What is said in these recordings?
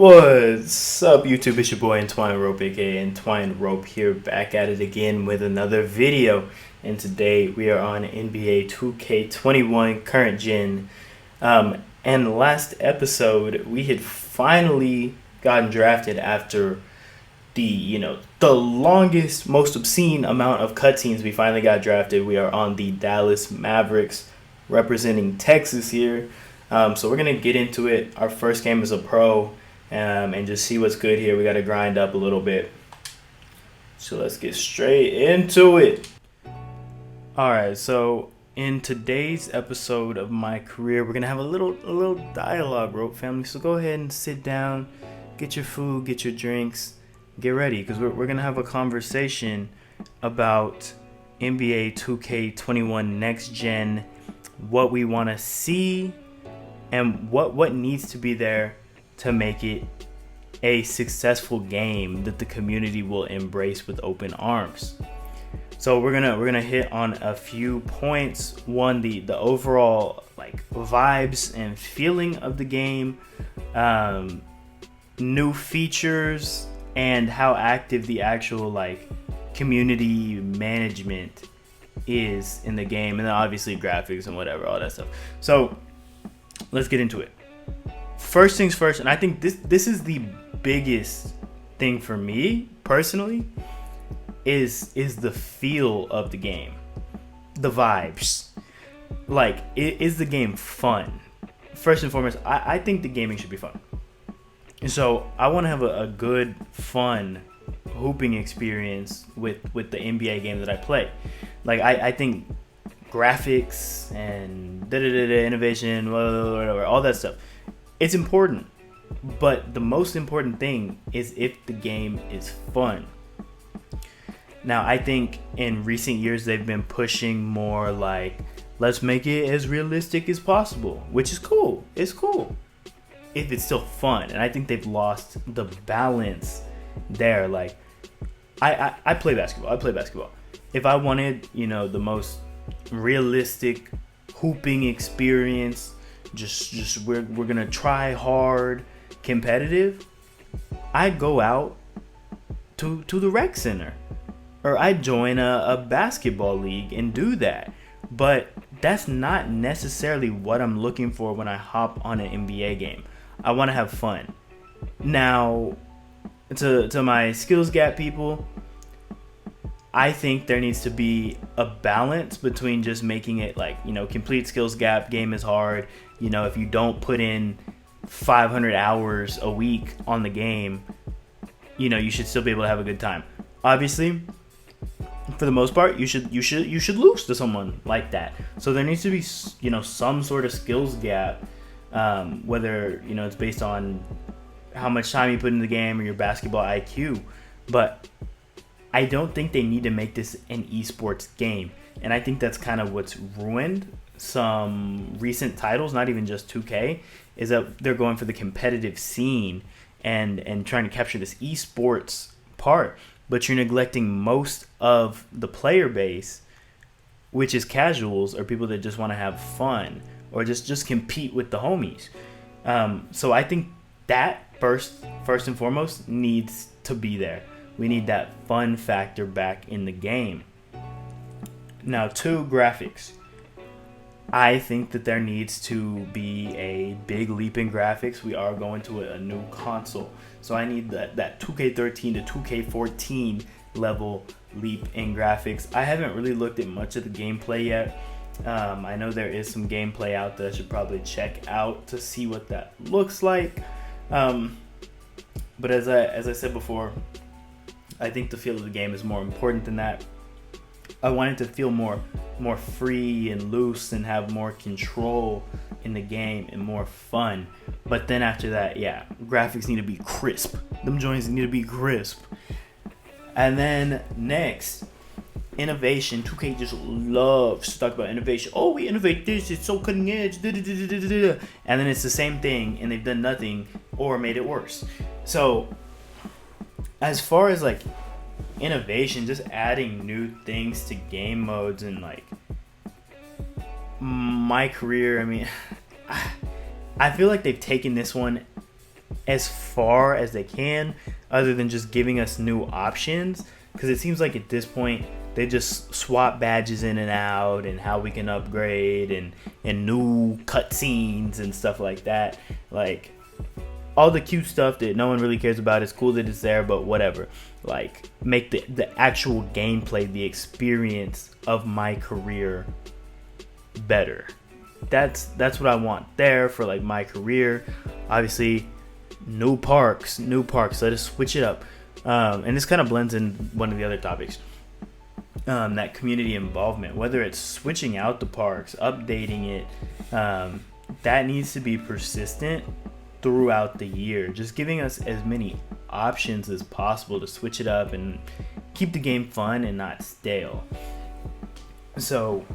What's up, YouTube? It's your boy Entwine Rope, aka Entwine Rope, here back at it again with another video. And today we are on NBA 2K21 current gen. And last episode we had finally gotten drafted after the longest, most obscene amount of cutscenes. We finally got drafted. We are on the Dallas Mavericks, representing Texas here. So we're gonna get into it. Our first game is a pro. And just see what's good here. We got to grind up a little bit. So let's get straight into it. Alright, so in today's episode of my career, we're going to have a little dialogue, Rope family. So go ahead and sit down, get your food, get your drinks, get ready. Because we're going to have a conversation about NBA 2K21 Next Gen, what we want to see, and what needs to be there to make it a successful game that the community will embrace with open arms. So we're gonna hit on a few points. One, the overall vibes and feeling of the game, new features, and how active the actual community management is in the game, and then obviously graphics and whatever, all that stuff. So let's get into it. First things first, and I think this is the biggest thing for me personally, is the feel of the game, the vibes. Is the game fun? First and foremost, I think the gaming should be fun, and so I want to have a good, fun hooping experience with the NBA game that I play. I think graphics and innovation, whatever, all that stuff, it's important, but the most important thing is if the game is fun. Now, I think in recent years they've been pushing more let's make it as realistic as possible, which is cool. It's cool if it's still fun, and I think they've lost the balance there. I play basketball. If I wanted, the most realistic hooping experience, just we're gonna try hard, competitive, I go out to the rec center, or I join a basketball league and do that. But that's not necessarily what I'm looking for when I hop on an NBA game. I want to have fun. Now, to my skills gap people, I think there needs to be a balance between just making it complete skills gap, game is hard. If you don't put in 500 hours a week on the game, you should still be able to have a good time. Obviously, for the most part, you should lose to someone like that. So there needs to be some sort of skills gap, whether it's based on how much time you put in the game or your basketball IQ. But I don't think they need to make this an esports game, and I think that's kind of what's ruined some recent titles, not even just 2K, is that they're going for the competitive scene and trying to capture this esports part, but you're neglecting most of the player base, which is casuals or people that just want to have fun or just compete with the homies. So I think that first and foremost needs to be there. We need that fun factor back in the game. Now, 2, graphics. I think that there needs to be a big leap in graphics. We are going to a new console, so I need that 2K13 to 2K14 level leap in graphics. I haven't really looked at much of the gameplay yet. I know there is some gameplay out there I should probably check out to see what that looks like. But as I said before, I think the feel of the game is more important than that. I want it to feel more free and loose and have more control in the game and more fun. But then after that, yeah, graphics need to be crisp. Them joints need to be crisp. And then next, innovation. 2K just loves to talk about innovation. Oh, we innovate this, it's so cutting edge. And then it's the same thing and they've done nothing or made it worse. So as far as innovation, just adding new things to game modes, and my career, I mean, I feel like they've taken this one as far as they can, other than just giving us new options, because it seems like at this point they just swap badges in and out, and how we can upgrade, and new cutscenes and stuff like that. Like, all the cute stuff that no one really cares about. Is cool that it's there, but whatever. Like, make the actual gameplay, the experience of my career better. That's what I want there for like my career. Obviously, new parks. Let us switch it up. And this kind of blends in one of the other topics. That community involvement, whether it's switching out the parks, updating it, that needs to be persistent throughout the year. Just giving us as many options as possible to switch it up and keep the game fun and not stale. So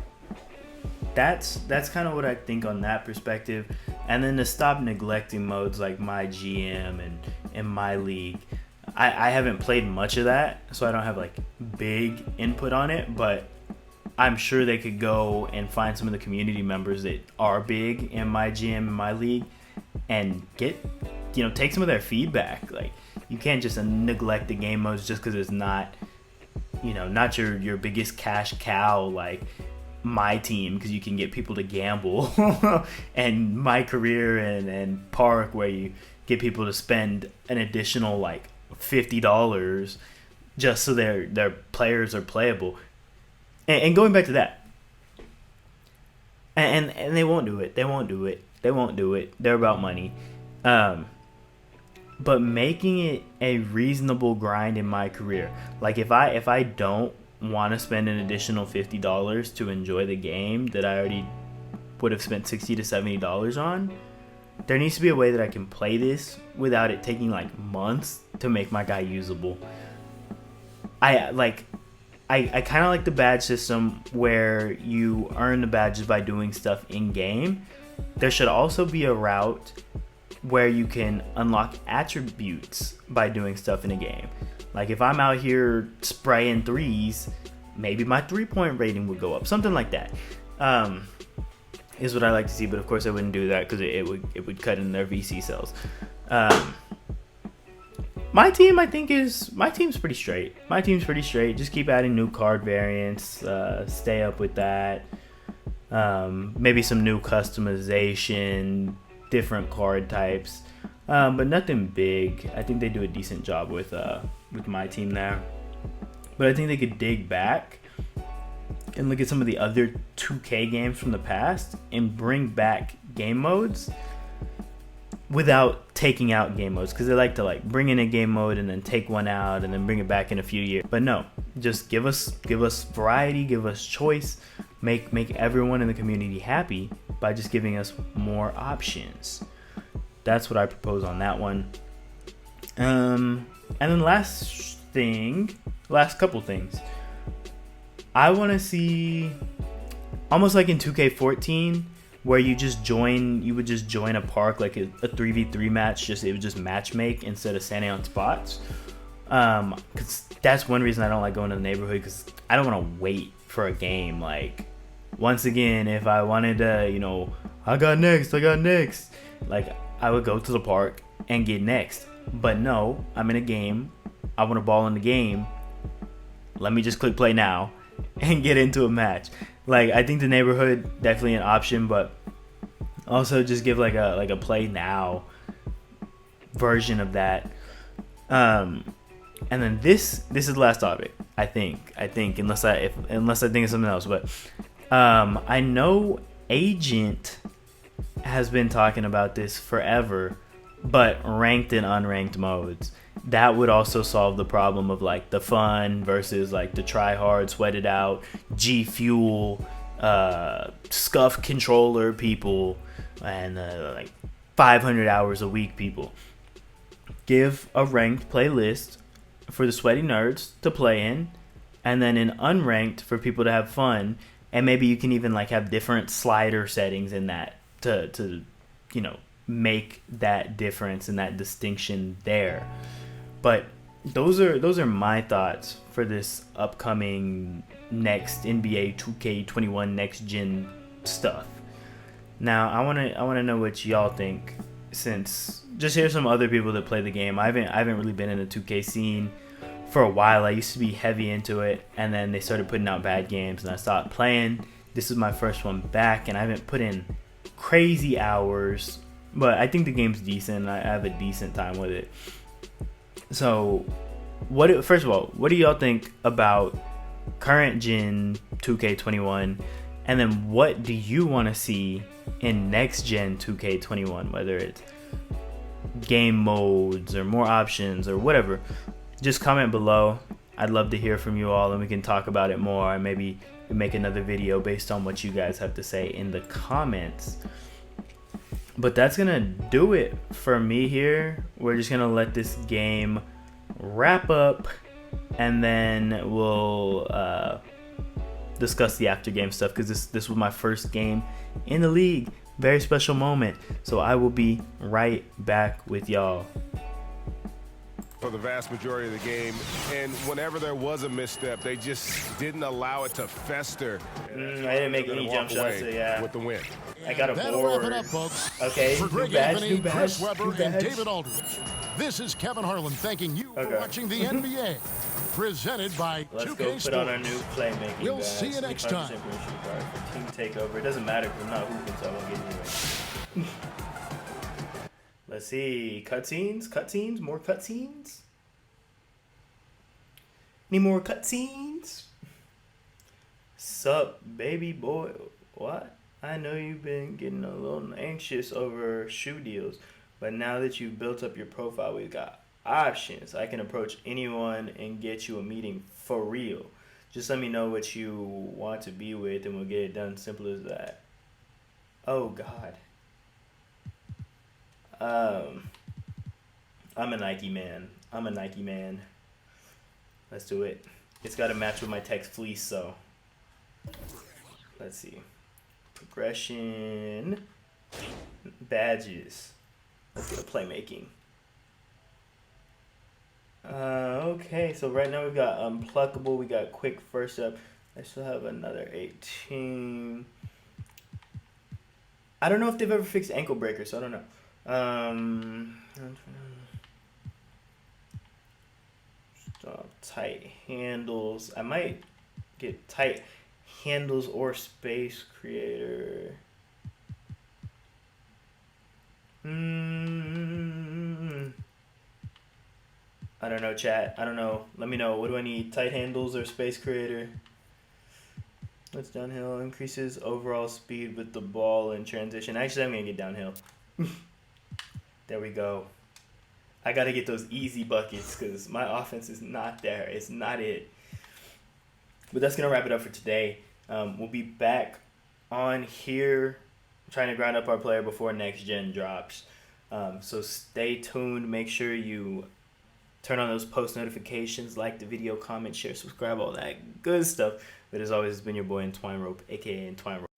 that's kind of what I think on that perspective. And then to stop neglecting modes like my GM and my league. I haven't played much of that, so I don't have like big input on it, but I'm sure they could go and find some of the community members that are big in my GM and my league and get, take some of their feedback. Like, you can't just neglect the game modes just because it's not, not your biggest cash cow like my team, because you can get people to gamble and my career and park, where you get people to spend an additional like $50 just so their players are playable. And going back to that, and they won't do it. They're about money. But making it a reasonable grind in my career. Like, if I don't want to spend an additional $50 to enjoy the game that I already would have spent $60 to $70 on, there needs to be a way that I can play this without it taking like months to make my guy usable. I kind of like the badge system where you earn the badges by doing stuff in game. There should also be a route where you can unlock attributes by doing stuff in a game. Like, if I'm out here spraying threes, maybe my 3-point rating would go up. Something like that. Is what I like to see, but of course I wouldn't do that because it would cut in their VC sales. My team's pretty straight. Just keep adding new card variants. Stay up with that. Maybe some new customization, different card types, but nothing big. I think they do a decent job with my team there. But I think they could dig back and look at some of the other 2K games from the past and bring back game modes without taking out game modes, because they like to like bring in a game mode and then take one out and then bring it back in a few years. But no, just give us variety, give us choice, make everyone in the community happy by just giving us more options. That's what I propose on that one. And then last couple things. I want to see, almost like in 2K14, where you would just join a park, like a 3v3 match. It would just match make instead of standing on spots. Because that's one reason I don't like going to the neighborhood, because I don't want to wait for a game. Like, once again, if I wanted to, I got next. Like, I would go to the park and get next. But no, I'm in a game. I want to ball in the game. Let me just click play now and get into a match. Like, I think the neighborhood definitely an option, but also just give like a play now version of that. And then this is the last topic. I think unless I think of something else, but I know Agent has been talking about this forever, but ranked and unranked modes. That would also solve the problem of like the fun versus like the try hard, sweat it out, G Fuel, scuff controller people, and like 500 hours a week people. Give a ranked playlist for the sweaty nerds to play in, and then an unranked for people to have fun. And maybe you can even like have different slider settings in that to make that difference and that distinction there. But those are my thoughts for this upcoming next NBA 2K21 next gen stuff. Now I want to know what y'all think, since just hear some other people that play the game. I haven't really been in the 2K scene for a while. I used to be heavy into it, and then they started putting out bad games, and I stopped playing. This is my first one back, and I haven't put in crazy hours, but I think the game's decent. I have a decent time with it. So, first of all, what do y'all think about current gen 2K21? And then what do you want to see in next gen 2K21, whether it's game modes or more options or whatever? Just comment below. I'd love to hear from you all, and we can talk about it more, and maybe make another video based on what you guys have to say in the comments. But that's gonna do it for me here. We're just gonna let this game wrap up, and then we'll discuss the after game stuff, because this was my first game in the league. Very special moment. So I will be right back with y'all. For the vast majority of the game, and whenever there was a misstep, they just didn't allow it to fester. I didn't make any jump shots, so yeah. With the win. I got a board. Wrap it up, folks. Okay, for Greg new badge, Anthony, new badge, Chris Webber, new badge. and David Aldridge. This is Kevin Harlan thanking you for watching the NBA. Presented by Let's 2K go put Sports. on our new playmaking We'll badge. see you next time. 25% permission card for team takeover. It doesn't matter because I'm not hooping, so I won't get anyway. Let's see. Cutscenes? More cutscenes? Any more cutscenes? Sup, baby boy? What? I know you've been getting a little anxious over shoe deals, but now that you've built up your profile, we've got options. I can approach anyone and get you a meeting for real. Just let me know what you want to be with, and we'll get it done. Simple as that. Oh God. I'm a Nike man. Let's do it. It's got to match with my text fleece, so let's see. Progression, badges. Let's get a playmaking. Okay, so right now we've got unpluckable. We got quick first up. I still have another 18. I don't know if they've ever fixed ankle breakers, so I don't know. Tight handles. I might get tight handles or space creator. I don't know, chat. I don't know. Let me know. What do I need? Tight handles or space creator? What's downhill? Increases overall speed with the ball in transition. Actually, I'm going to get downhill. There we go. I got to get those easy buckets because my offense is not there. It's not it. But that's going to wrap it up for today. We'll be back on here trying to grind up our player before next gen drops. So stay tuned. Make sure you turn on those post notifications, like the video, comment, share, subscribe, all that good stuff. But as always, it's been your boy Entwine Rope, a.k.a. Entwine Rope.